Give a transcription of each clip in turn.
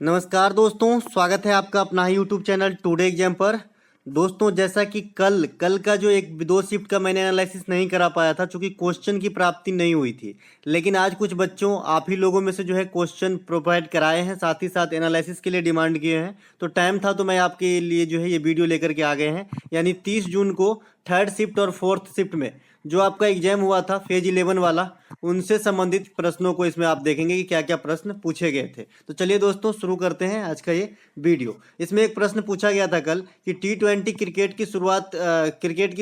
नमस्कार दोस्तों, स्वागत है आपका अपना ही यूट्यूब चैनल टुडे एग्जाम पर। दोस्तों, जैसा कि कल का जो एक दो शिफ्ट का मैंने एनालिसिस नहीं करा पाया था क्योंकि क्वेश्चन की प्राप्ति नहीं हुई थी, लेकिन आज कुछ बच्चों आप ही लोगों में से जो है क्वेश्चन प्रोवाइड कराए हैं, साथ ही साथ एनालिसिस के लिए डिमांड किए हैं। तो टाइम था तो मैं आपके लिए जो है ये वीडियो लेकर के आ गए हैं। यानी 30 जून को थर्ड शिफ्ट और फोर्थ शिफ्ट में जो आपका एग्जाम हुआ था फेज 11 वाला, उनसे संबंधित प्रश्नों को इसमें आप देखेंगे कि क्या क्या प्रश्न पूछे गए थे। तो चलिए दोस्तों, शुरू करते हैं आज का ये वीडियो। इसमें एक प्रश्न पूछा गया था कल कि T20 क्रिकेट की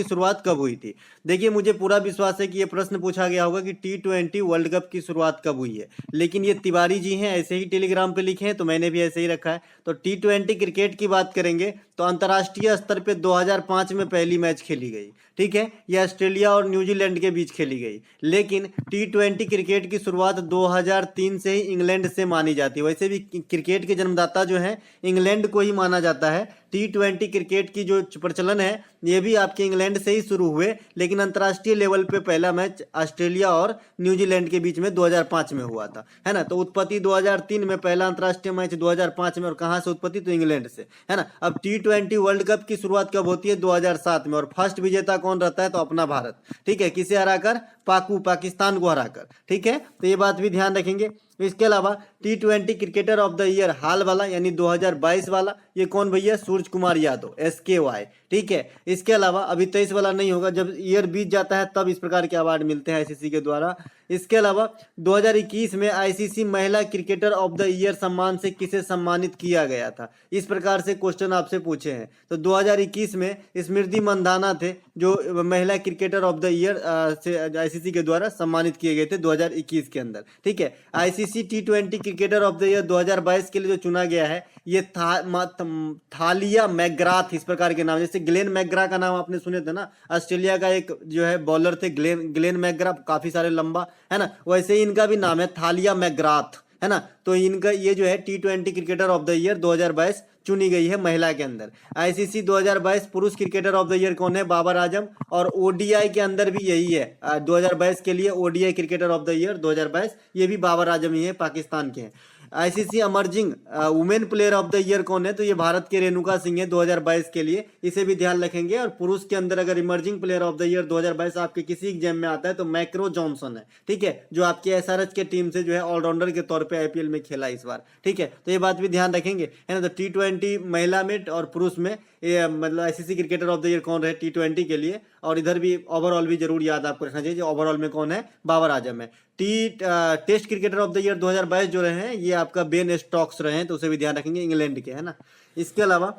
शुरुआत कब हुई थी। देखिए, मुझे पूरा विश्वास है कि ये प्रश्न पूछा गया होगा कि T20 वर्ल्ड कप की शुरुआत कब हुई है, लेकिन ये तिवारी जी हैं, ऐसे ही टेलीग्राम पे लिखे हैं तो मैंने भी ऐसे ही रखा है। तो T20 क्रिकेट की बात करेंगे तो अंतर्राष्ट्रीय स्तर पे 2005 में पहली मैच खेली गई, ठीक है। यह ऑस्ट्रेलिया और न्यूजीलैंड के बीच खेली गई, लेकिन T20 क्रिकेट की शुरुआत 2003 से ही इंग्लैंड से मानी जाती है। वैसे भी क्रिकेट के जन्मदाता जो है इंग्लैंड को ही माना जाता है। T20 क्रिकेट की जो प्रचलन है ये भी आपके इंग्लैंड से ही शुरू हुए, लेकिन अंतर्राष्ट्रीय लेवल पे पहला मैच ऑस्ट्रेलिया और न्यूजीलैंड के बीच में 2005 में हुआ था, है ना। तो उत्पत्ति 2003 में, पहला अंतर्राष्ट्रीय मैच 2005 में, और कहाँ से उत्पत्ति, तो इंग्लैंड से, है ना। अब T20 वर्ल्ड कप की शुरुआत कब होती है, 2007 में, और फर्स्ट विजेता कौन रहता है, तो अपना भारत, ठीक है। किसे हराकर, पाकिस्तान को हराकर, ठीक है। तो ये बात भी ध्यान रखेंगे। इसके अलावा T20 cricketer of the year हाल वाला यानी 2022 वाला, ये कौन भैया, सूरज कुमार यादव, SKY, ठीक है। इसके अलावा अभी 23 वाला नहीं होगा, जब ईयर बीत जाता है तब इस प्रकार के अवार्ड मिलते हैं ICC के द्वारा। इसके अलावा 2021 में ICC महिला क्रिकेटर ऑफ द ईयर सम्मान से किसे सम्मानित किया गया था, इस प्रकार से क्वेश्चन आपसे पूछे हैं। तो 2021 में स्मृति मंधाना थे जो महिला क्रिकेटर ऑफ द ईयर से ICC के द्वारा सम्मानित किए गए थे 2021 के अंदर, ठीक है। ICC T20 cricketer of the year 2022 के लिए जो चुना गया है ये थालिया मैकग्राथ, इस प्रकार के नाम, जैसे ग्लेन मैकग्रा का नाम आपने सुने थे ना, ऑस्ट्रेलिया का एक जो है बॉलर थे ग्लेन मैकग्रा, काफी सारे लंबा, है ना। वैसे ही इनका भी नाम है थालिया मैकग्राथ, है ना। तो इनका ये जो है T20 cricketer of the year 2022 चुनी गई है महिला के अंदर। ICC 2022 पुरुष क्रिकेटर ऑफ द ईयर कौन है, बाबर आजम, और ODI के अंदर भी यही है। 2022 के लिए ODI cricketer of the year 2022 ये भी बाबर आजम ही है, पाकिस्तान के हैं। ICC emerging women player of the year कौन है, तो ये भारत के रेणुका सिंह है 2022 के लिए, इसे भी ध्यान रखेंगे। और पुरुष के अंदर अगर emerging player of the year 2022 आपके किसी एग्जाम में आता है तो मैक्रो जॉनसन है, ठीक है, जो आपके SRH के टीम से जो है ऑलराउंडर के तौर पे IPL में खेला इस बार, ठीक है। तो ये बात भी ध्यान रखेंगे, है ना। तो T20 महिला में और पुरुष में ये मतलब ICC cricketer of the year कौन रहे T20 के लिए, और इधर भी ओवरऑल भी जरूर याद आपको रखना चाहिए, ओवरऑल में कौन है, बाबर आजम है। Test cricketer of the year 2022 जो रहे हैं ये आपका बेन स्टोक्स रहे हैं, तो उसे भी ध्यान रखेंगे, इंग्लैंड के, है ना। इसके अलावा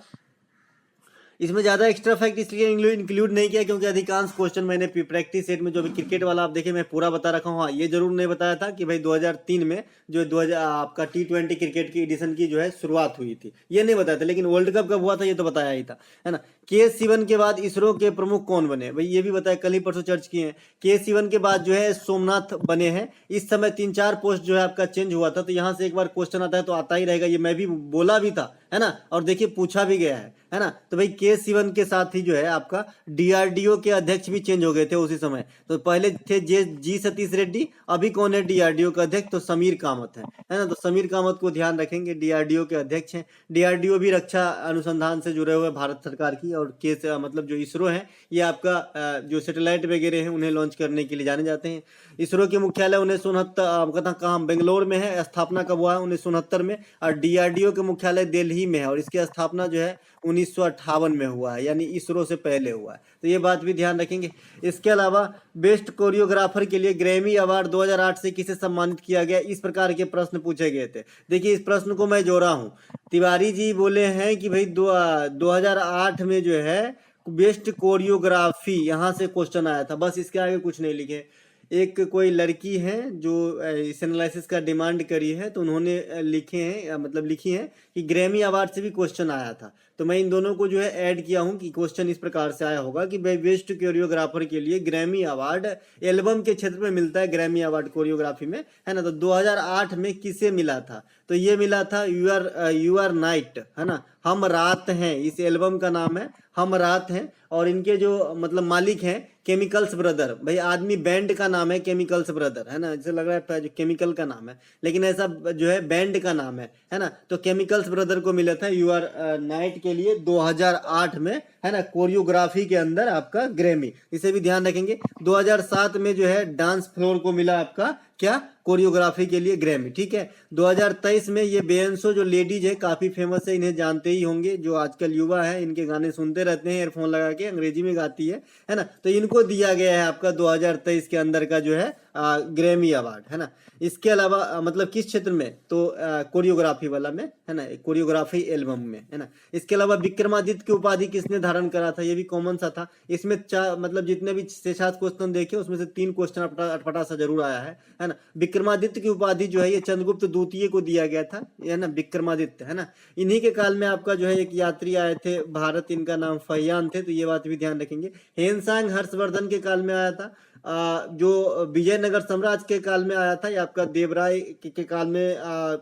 इसमें ज़्यादा एक्स्ट्रा फैक्ट इसलिए इंक्लूड नहीं किया क्योंकि अधिकांश क्वेश्चन मैंने प्रैक्टिस सेट में जो भी क्रिकेट वाला आप देखें मैं पूरा बता रखा हूँ। हाँ, ये जरूर नहीं बताया था कि भाई 2003 में जो 2000 आपका T20 क्रिकेट की एडिशन की जो है शुरुआत हुई थी, ये नहीं बताया था, लेकिन वर्ल्ड कप कब हुआ था ये तो बताया ही था, है ना। K सिवन के बाद इसरो के प्रमुख कौन बने, भाई ये भी बताया, कल ही परसों चर्च किए हैं। K सिवन के बाद जो है सोमनाथ बने हैं। इस समय 3-4 पोस्ट जो है आपका चेंज हुआ था, तो यहाँ से एक बार क्वेश्चन आता है तो आता ही रहेगा, ये मैं भी बोला भी था, है ना, और देखिए पूछा भी गया है ना। तो भाई K सिवन के साथ ही जो है आपका DRDO के अध्यक्ष भी चेंज हो गए थे उसी समय। तो पहले थे G सतीश रेड्डी, अभी कौन है DRDO का अध्यक्ष, तो समीर कामत है ना। तो समीर कामत को ध्यान रखेंगे, DRDO के अध्यक्ष हैं। DRDO भी रक्षा अनुसंधान से जुड़े हुए भारत सरकार की, और मतलब जो इसरो है ये आपका जो सैटेलाइट वगैरह है उन्हें लॉन्च करने के लिए जाने जाते हैं। इसरो के मुख्यालय 1969 कहाँ, बेंगलोर में है। स्थापना कब हुआ है, 1969 में। और DRDO के मुख्यालय दिल्ली में है, और इसकी स्थापना जो है 1958 में हुआ है, यानी इसरो से पहले हुआ है। तो ये बात भी ध्यान रखेंगे। इसके अलावा बेस्ट कोरियोग्राफर के लिए ग्रैमी अवार्ड 2008 से किसे सम्मानित किया गया, इस प्रकार के प्रश्न पूछे गए थे। देखिए, इस प्रश्न को मैं जोड़ा हूँ, तिवारी जी बोले हैं कि भाई 2008 में जो है बेस्ट कोरियोग्राफी, यहाँ से क्वेश्चन आया था, बस इसके आगे कुछ नहीं लिखे। एक कोई लड़की है जो इस एनालिसिस का डिमांड करी है, तो उन्होंने लिखे हैं, मतलब लिखी है कि ग्रैमी अवार्ड से भी क्वेश्चन आया था। तो मैं इन दोनों को जो है ऐड किया हूं कि क्वेश्चन इस प्रकार से आया होगा कि भाई बेस्ट कोरियोग्राफर के लिए ग्रैमी अवार्ड एल्बम के क्षेत्र में मिलता है, ग्रैमी अवार्ड कोरियोग्राफी में, है ना। तो 2008 में किसे मिला था, तो ये मिला था यू आर नाइट, है ना, हम रात हैं, इस एल्बम का नाम है हम रात हैं। और इनके जो मतलब मालिक हैं केमिकल्स ब्रदर, भाई आदमी बैंड का नाम है केमिकल्स ब्रदर, है ना, जैसे लग रहा है जो केमिकल का नाम है, लेकिन ऐसा जो है बैंड का नाम है ना। तो केमिकल्स ब्रदर को मिला था यू आर नाइट के लिए 2008 में, है ना, कोरियोग्राफी के अंदर आपका ग्रैमी, इसे भी ध्यान रखेंगे। 2007 में जो है डांस फ्लोर को मिला आपका क्या, कोरियोग्राफी के लिए ग्रैमी, ठीक है। 2023 में ये बेयंसो जो लेडीज है काफी फेमस है, इन्हें जानते ही होंगे, जो आजकल युवा है इनके गाने सुनते रहते हैं ईयरफोन लगा के, अंग्रेजी में गाती है ना। तो इनको दिया गया है आपका 2023 के अंदर का जो है ग्रैमी अवार्ड, है ना। इसके अलावा मतलब किस क्षेत्र में, तो कोरियोग्राफी वाला में, है ना, कोरियोग्राफी एल्बम में, है ना। इसके अलावा विक्रमादित्य की उपाधि किसने धारण करा था, ये भी कॉमन सा था। इसमें मतलब जितने भी 6-7 क्वेश्चन देखे उसमें से 3 क्वेश्चन अटपटा सा जरूर आया है ना। विक्रमादित्य की उपाधि जो है ये चंद्रगुप्त द्वितीय को दिया गया था, है ना, विक्रमादित्य, है ना। इन्हीं के काल में आपका जो है एक यात्री आए थे भारत, इनका नाम फहियान थे, तो ये बात भी ध्यान रखेंगे। हेनसांग हर्षवर्धन के काल में आया था। जो विजयनगर साम्राज्य के काल में आया था, या आपका देवराय के काल में,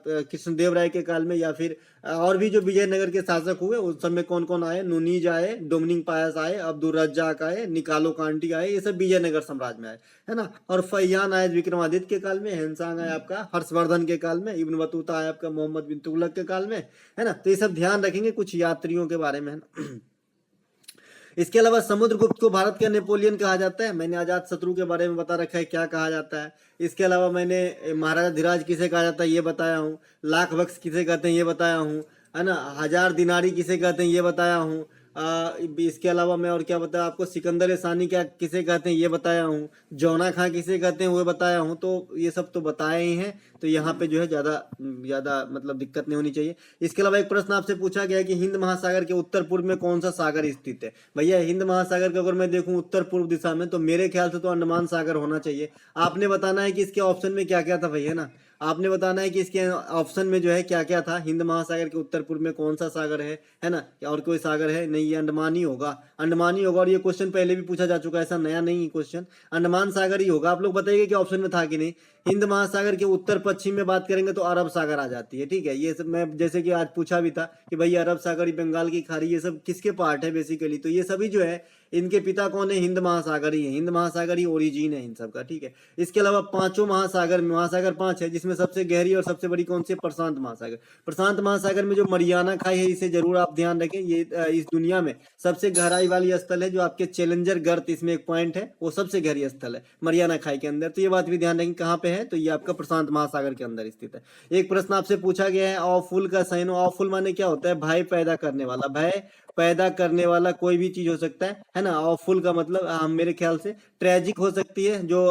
कृष्णदेव राय के काल में, या फिर और भी जो विजयनगर के शासक हुए उस समय कौन कौन आए, नुनीज आए, डोमिनिक पायस आए, अब्दुल रज्जाक आए, निकालो कांटी आए, ये सब विजयनगर साम्राज्य में आए, है ना। और फहियान आए विक्रमादित्य के काल में, हेनसांग आए आपका हर्षवर्धन के काल में, इब्न बतूता आए आपका मोहम्मद बिन तुगलक के काल में, है ना। तो ये सब ध्यान रखेंगे कुछ यात्रियों के बारे में, है ना। इसके अलावा समुद्रगुप्त को भारत का नेपोलियन कहा जाता है, मैंने अजात शत्रु के बारे में बता रखा है क्या कहा जाता है। इसके अलावा मैंने महाराजा धीराज किसे कहा जाता है ये बताया हूँ, लाख बख्श किसे कहते हैं ये बताया हूँ, है ना, 1000 दिनारी किसे कहते हैं ये बताया हूँ। इसके अलावा मैं और क्या बताया आपको, सिकंदर सानी क्या किसे कहते हैं ये बताया हूँ, जौना खां किसे कहते हैं वो बताया हूँ। तो ये सब तो बताए ही हैं, तो यहाँ पे जो है ज़्यादा मतलब दिक्कत नहीं होनी चाहिए। इसके अलावा एक प्रश्न आपसे पूछा गया कि हिंद महासागर के उत्तर पूर्व में कौन सा सागर स्थित है। भैया हिंद महासागर का अगर मैं देखूं उत्तर पूर्व दिशा में, तो मेरे ख्याल से तो अंडमान सागर होना चाहिए। आपने बताना है कि इसके ऑप्शन में क्या क्या था भैया ना, आपने बताना है कि इसके ऑप्शन में जो है क्या क्या था। हिंद महासागर के उत्तर पूर्व में कौन सा सागर है ना, और कोई सागर है नहीं, ये अंडमान ही होगा, अंडमान ही होगा। और ये क्वेश्चन पहले भी पूछा जा चुका है, ऐसा नया नहीं क्वेश्चन, अंडमान सागर ही होगा। आप लोग बताइए कि ऑप्शन में था कि नहीं। हिंद महासागर के उत्तर पश्चिम में बात करेंगे तो अरब सागर आ जाती है, ठीक है। ये सब मैं जैसे कि आज पूछा भी था कि भाई अरब सागर, बंगाल की खाड़ी, ये सब किसके पार्ट है बेसिकली, तो ये सभी जो है इनके पिता कौन है, हिंद महासागर ही है, हिंद महासागर ही ओरिजिन है इन सब का, ठीक है। इसके अलावा पांचों महासागर 5 है, जिसमें सबसे गहरी और सबसे बड़ी कौन सी, प्रशांत महासागर। प्रशांत महासागर में जो मरियाना खाई है इसे जरूर आप ध्यान रखें, ये इस दुनिया में सबसे गहराई वाली स्थल है, जो आपके चैलेंजर गर्त इसमें एक पॉइंट है, वो सबसे गहरी स्थल है मरियाना खाई के अंदर। तो ये बात भी ध्यान रखें कहाँ पे है, तो ये आपका प्रशांत महासागर के अंदर स्थित है। एक प्रश्न आपसे पूछा गया है ऑफुल का सैनो, ऑफुल माने क्या होता है, भय पैदा करने वाला, भय पैदा करने वाला कोई भी चीज हो सकता है ना। ऑफुल का मतलब मेरे ख्याल से ट्रेजिक हो सकती है, जो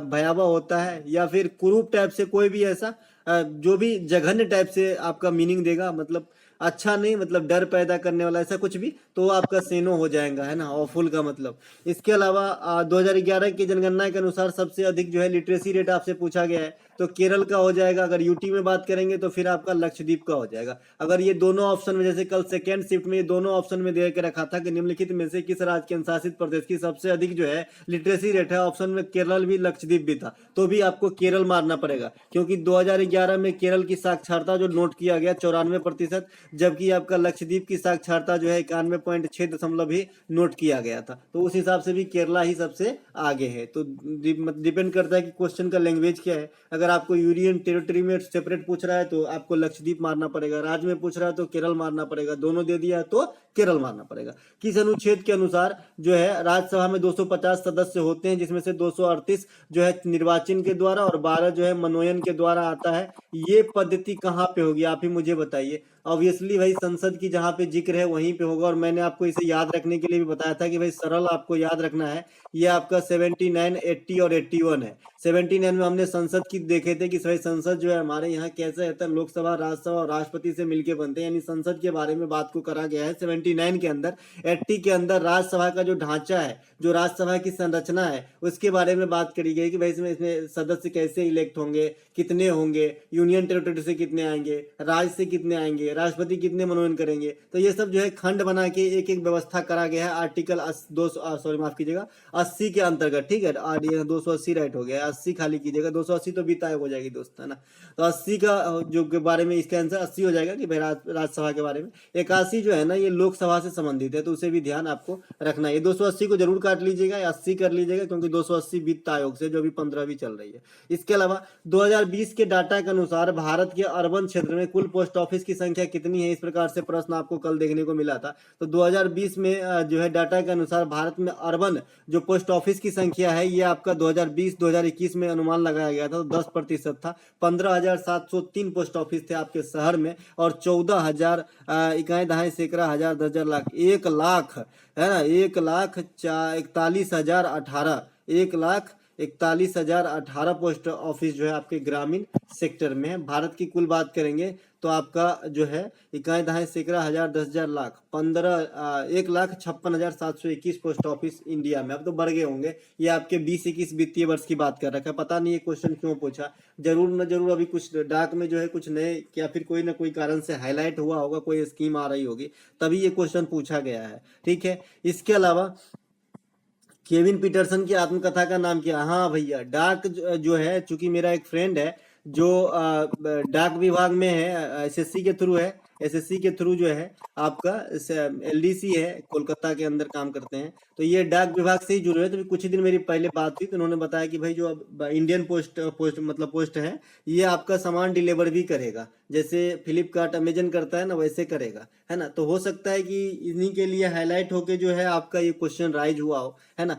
भयावह होता है, या फिर कुरूप टाइप से कोई भी ऐसा जो भी जघन्य टाइप से आपका मीनिंग देगा, मतलब अच्छा नहीं, मतलब डर पैदा करने वाला ऐसा कुछ भी, तो आपका सेनो हो जाएगा, है ना, ऑफुल का मतलब। इसके अलावा 2011 की जनगणना के अनुसार सबसे अधिक जो है लिटरेसी रेट आपसे पूछा गया है, तो केरल का हो जाएगा। अगर यूटी में बात करेंगे तो फिर आपका लक्षद्वीप का हो जाएगा। अगर ये दोनों ऑप्शन में, जैसे कल सेकेंड शिफ्ट में ये दोनों ऑप्शन में दे के रखा था कि निम्नलिखित में से किस राज्य केंद्र शासित प्रदेश की सबसे अधिक जो है लिटरेसी रेट है, ऑप्शन में केरल भी लक्षद्वीप भी था, तो भी आपको केरल मारना पड़ेगा, क्योंकि 2011 में केरल की साक्षरता जो नोट किया गया 94%, जबकि आपका लक्षद्वीप की साक्षरता जो है 91.6 ही नोट किया गया था। तो उस हिसाब से भी केरला ही सबसे आगे है। तो डिपेंड करता है कि क्वेश्चन का लैंग्वेज क्या है। अगर आपको यूनियन टेरिटरी में सेपरेट पूछ रहा है तो आपको लक्षद्वीप मारना पड़ेगा, राज्य में पूछ रहा है तो केरल मारना पड़ेगा, दोनों दे दिया है तो केरल मारना पड़ेगा। किस अनुच्छेद के अनुसार जो है राज्यसभा में 250 सदस्य होते हैं, जिसमें से 238 जो है निर्वाचन के द्वारा और 12 जो है मनोनयन के द्वारा आता है। ये पद्धति कहाँ पे होगी आप ही मुझे बताइए। ऑब्वियसली भाई संसद की जहाँ पे जिक्र है वहीं पे होगा, और मैंने आपको इसे याद रखने के लिए भी बताया था कि भाई सरल आपको याद रखना है। ये आपका 79, 80 और 81 है। 79 में हमने संसद की देखे थे कि भाई संसद जो है हमारे यहाँ कैसे रहता है, लोकसभा, राज्यसभा और राष्ट्रपति से मिलकर बनते हैं, यानी संसद के बारे में बात को करा गया है 79 के अंदर। 80 के अंदर राज्यसभा का जो ढांचा है, जो राज्यसभा की संरचना है, उसके बारे में बात करी गई कि भाई इसमें सदस्य कैसे इलेक्ट होंगे, कितने होंगे, यूनियन टेरिटरी से कितने आएंगे, राज्य से कितने आएंगे, राष्ट्रपति कितने मनोनयन करेंगे। तो ये सब जो है खंड बना के एक एक व्यवस्था करा गया है आर्टिकल 80 के अंतर्गत, ठीक है। 280 राइट हो गया, 80 खाली कीजिएगा, 280 तो बीता वित्त आयोग हो जाएगी दोस्तों, है ना। तो 80 का जो के बारे में इसका आंसर 80 हो जाएगा कि भाई राज्यसभा के बारे में। 81 जो है ना ये लोकसभा से संबंधित है, तो उसे भी ध्यान आपको रखना है। ये 280 को जरूर काट लीजिएगा, 80 कर लीजिएगा, क्योंकि 280 वित्त आयोग से जो अभी 15वीं चल रही है। इसके अलावा 2020 के डाटा के अनुसार भारत के अर्बन क्षेत्र में कुल पोस्ट ऑफिस की संख्या कितनी है, इस प्रकार से प्रश्न आपको कल देखने को मिला था। तो 2020 में जो है डाटा के अनुसार भारत में अर्बन जो पोस्ट ऑफिस की संख्या है ये आपका 2020-2021 में अनुमान लगाया गया था, तो 10% था। 15,703 पोस्ट ऑफिस थे आपके शहर में, और 14,000 इकाई दहाई सैकड़ा हजार 10,000 लाख 1,00,000 है ना, 1,41,018 1,41,018 पोस्ट ऑफिस जो है आपके ग्रामीण सेक्टर में है। भारत की कुल बात करेंगे तो आपका जो है इकाई दहाई सैकड़ा हजार 10,000 लाख 1,56,721 पोस्ट ऑफिस इंडिया में। अब तो बढ़ गए होंगे, ये आपके 20-21 वित्तीय वर्ष की बात कर रखा है। पता नहीं ये क्वेश्चन क्यों पूछा, जरूर न जरूर अभी कुछ डाक में जो है कुछ नए या फिर कोई ना कोई कारण से हाईलाइट हुआ होगा, कोई स्कीम आ रही होगी, तभी ये क्वेश्चन पूछा गया है, ठीक है। इसके अलावा केविन पीटरसन की आत्मकथा का नाम क्या? हाँ भैया, डाक जो है, चूंकि मेरा एक फ्रेंड है जो डाक विभाग में है, एसएससी के थ्रू है, एसएससी के थ्रू जो है आपका एलडीसी है, कोलकाता के अंदर काम करते हैं, तो ये डाक विभाग से ही जुड़े हुए। तो कुछ ही दिन मेरी पहले बात हुई तो उन्होंने बताया कि भाई जो अब इंडियन पोस्ट है, ये आपका सामान डिलीवर भी करेगा, जैसे फ्लिपकार्ट अमेजन करता है ना, वैसे करेगा, है ना। तो हो सकता है कि इन्हीं के लिए हाईलाइट होके जो है आपका ये क्वेश्चन राइज हुआ हो, है ना।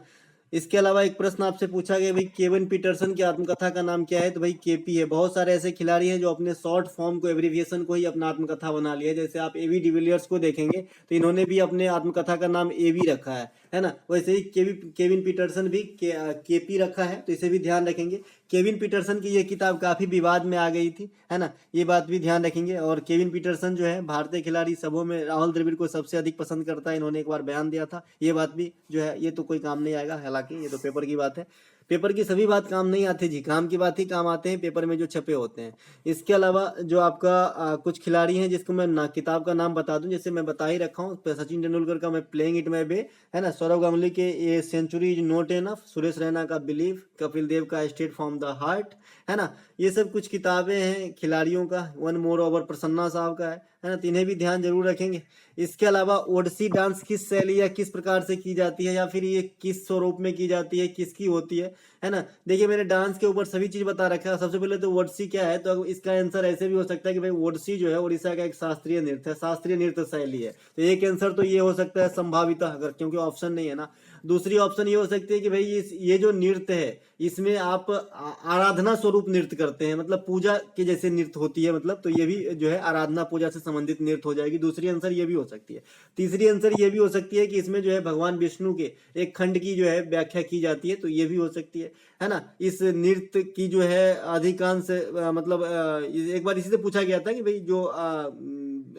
इसके अलावा एक प्रश्न आपसे पूछा गया भाई केविन पीटरसन की आत्मकथा का नाम क्या है, तो भाई केपी है। बहुत सारे ऐसे खिलाड़ी हैं जो अपने शॉर्ट फॉर्म को, एब्रिविएशन को ही अपना आत्मकथा बना लिया है। जैसे आप एवी डिविलियर्स को देखेंगे तो इन्होंने भी अपने आत्मकथा का नाम एवी रखा है ना। वैसे ही केविन पीटरसन भी केपी रखा है, तो इसे भी ध्यान रखेंगे। केविन पीटरसन की ये किताब काफी विवाद में आ गई थी, है ना, ये बात भी ध्यान रखेंगे। और केविन पीटरसन जो है भारतीय खिलाड़ी सबों में राहुल द्रविड़ को सबसे अधिक पसंद करता है, इन्होंने एक बार बयान दिया था। ये बात भी जो है ये तो कोई काम नहीं आएगा, हालांकि ये तो पेपर की बात है। पेपर की सभी बात काम नहीं आती जी, काम की बात ही काम आते हैं पेपर में जो छपे होते हैं। इसके अलावा जो आपका कुछ खिलाड़ी हैं जिसको मैं किताब का नाम बता दूं, जैसे मैं बता ही रखा हूँ, सचिन तेंदुलकर का मैं प्लेइंग इट माय वे, है ना, सौरव गांगुली के ये century is not enough, Suresh Raina का बिलीव, कपिल देव का स्ट्रेट फ्रॉम द हार्ट, है ना। ये सब कुछ किताबें हैं खिलाड़ियों का। वन मोर ओवर प्रसन्ना साहब का है ना, तो इन्हें भी ध्यान जरूर रखेंगे। इसके अलावा ओडिसी डांस किस शैली या किस प्रकार से की जाती है, या फिर ये किस स्वरूप में की जाती है, किसकी होती है ना। देखिए मैंने डांस के ऊपर सभी चीज बता रखा है। सबसे पहले तो ओडिसी क्या है, तो इसका आंसर ऐसे भी हो सकता है कि भाई ओडिसी जो है उड़ीसा का एक शास्त्रीय नृत्य है, शास्त्रीय नृत्य शैली है। तो एक आंसर तो ये हो सकता है संभावित, अगर क्योंकि ऑप्शन नहीं है ना। दूसरी ऑप्शन ये हो सकती है कि भाई ये जो नृत्य है इसमें आप आराधना स्वरूप नृत्य करते हैं, मतलब पूजा के जैसे नृत्य होती है, मतलब तो ये भी जो है आराधना पूजा से संबंधित नृत्य हो जाएगी। दूसरी आंसर ये भी हो सकती है। तीसरी आंसर ये भी हो सकती है कि इसमें जो है भगवान विष्णु के एक खंड की जो है व्याख्या की जाती है, तो ये भी हो सकती है ना। इस नृत्य की जो है अधिकांश मतलब एक बार इसी से पूछा गया था कि भाई जो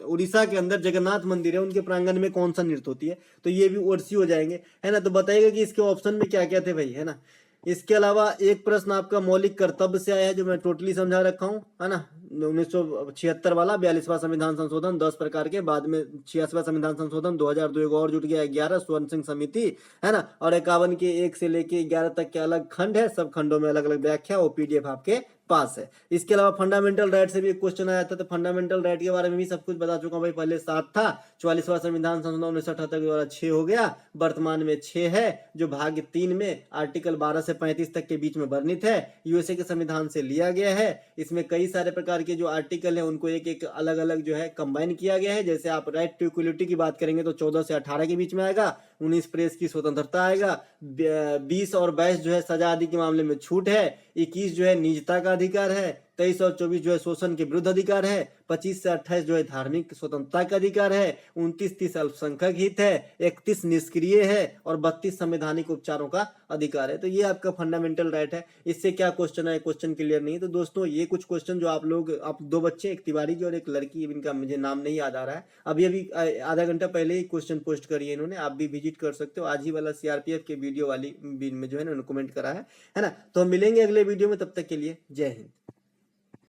उड़ीसा के अंदर जगन्नाथ मंदिर है उनके प्रांगण में कौन सा नृत्य होती है, तो ये भी ओडिसी हो जाएंगे, है ना। तो बताइएगा कि इसके ऑप्शन में क्या क्या थे भाई, है ना। इसके अलावा एक प्रश्न आपका मौलिक कर्तव्य से आया है, जो मैं टोटली समझा रखा हूँ, है ना। 1976 वाला 42वां संविधान संशोधन 10 प्रकार के, बाद में 86वां संविधान संशोधन 2002 एक और जुट गया 11 स्वर्ण सिंह समिति, है ना। और 51 के 1 से लेके 11 तक के अलग खंड है, सब खंडों में अलग अलग व्याख्या, वो पीडीएफ आपके पास है। इसके अलावा फंडामेंटल राइट से भी एक क्वेश्चन आया था, तो फंडामेंटल राइट के बारे में भी सब कुछ बता चुका हूँ भाई। पहले 7 था, 44वां संविधान संशोधन 1978 के द्वारा 6 हो गया, वर्तमान में 6 है, जो भाग 3 में आर्टिकल 12 से 35 तक के बीच में वर्णित है, यूएसए के संविधान से लिया गया है। इसमें कई सारे प्रकार के जो आर्टिकल है उनको एक एक अलग अलग जो है कंबाइन किया गया है। जैसे आप राइट टू इक्वलिटी की बात करेंगे तो 14 से 18 के बीच में आएगा, 19 प्रेस की स्वतंत्रता आएगा, 20 और 22 जो है सजा आदि के मामले में छूट है, 21 जो है निजता का अधिकार है, 23 और 24 जो है शोषण के विरुद्ध अधिकार है, 25 से 28 जो है धार्मिक स्वतंत्रता का अधिकार है, 29-30 अल्पसंख्यक हित है, 31 निष्क्रिय है, और 32 संवैधानिक उपचारों का अधिकार है। तो ये आपका फंडामेंटल राइट है। इससे क्या क्वेश्चन है, क्वेश्चन क्लियर नहीं। तो दोस्तों ये कुछ क्वेश्चन जो आप लोग, आप 2 बच्चे, एक तिवारी जी और एक लड़की, इनका मुझे नाम नहीं याद आ रहा है, अभी अभी आधा घंटा पहले ही क्वेश्चन पोस्ट करिए इन्होंने, आप भी विजिट कर सकते हो। आज ही वाला सीआरपीएफ के वीडियो वाली में जो है ना कमेंट करा है ना। तो हम मिलेंगे अगले वीडियो में, तब तक के लिए जय हिंद।